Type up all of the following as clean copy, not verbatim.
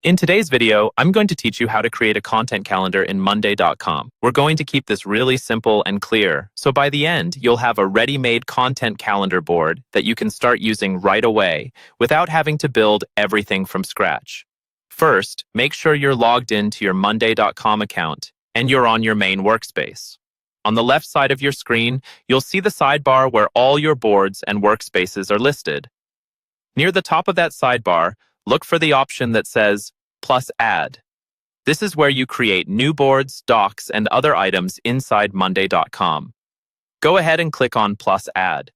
In today's video, I'm going to teach you how to create a content calendar in Monday.com. We're going to keep this really simple and clear, so by the end, you'll have a ready-made content calendar board that you can start using right away without having to build everything from scratch. First, make sure you're logged into your Monday.com account and you're on your main workspace. On the left side of your screen, you'll see the sidebar where all your boards and workspaces are listed. Near the top of that sidebar, look for the option that says Plus Add. This is where you create new boards, docs, and other items inside Monday.com. Go ahead and click on Plus Add.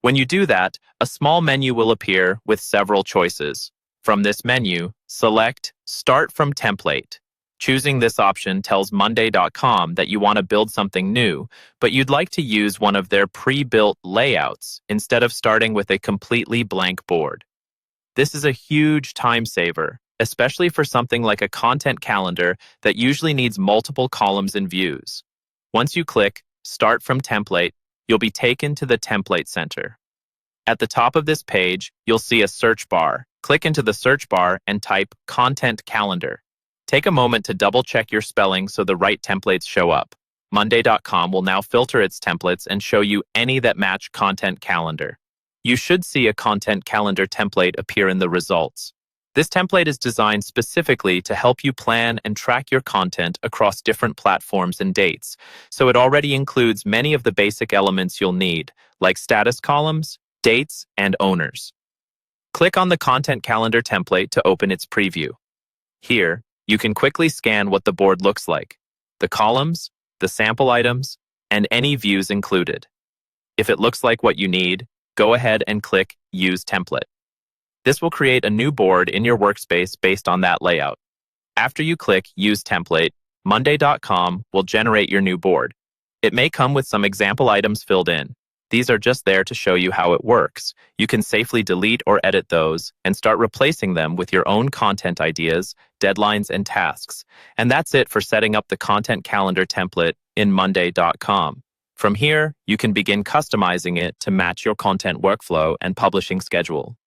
When you do that, a small menu will appear with several choices. From this menu, select Start from Template. Choosing this option tells Monday.com that you want to build something new, but you'd like to use one of their pre-built layouts instead of starting with a completely blank board. This is a huge time saver, especially for something like a content calendar that usually needs multiple columns and views. Once you click Start from Template, you'll be taken to the Template Center. At the top of this page, you'll see a search bar. Click into the search bar and type Content Calendar. Take a moment to double-check your spelling so the right templates show up. Monday.com will now filter its templates and show you any that match Content Calendar. You should see a Content Calendar template appear in the results. This template is designed specifically to help you plan and track your content across different platforms and dates, so it already includes many of the basic elements you'll need, like status columns, dates, and owners. Click on the Content Calendar template to open its preview. Here, you can quickly scan what the board looks like, the columns, the sample items, and any views included. If it looks like what you need, go ahead and click Use Template. This will create a new board in your workspace based on that layout. After you click Use Template, Monday.com will generate your new board. It may come with some example items filled in. These are just there to show you how it works. You can safely delete or edit those and start replacing them with your own content ideas, deadlines, and tasks. And that's it for setting up the content calendar template in Monday.com. From here, you can begin customizing it to match your content workflow and publishing schedule.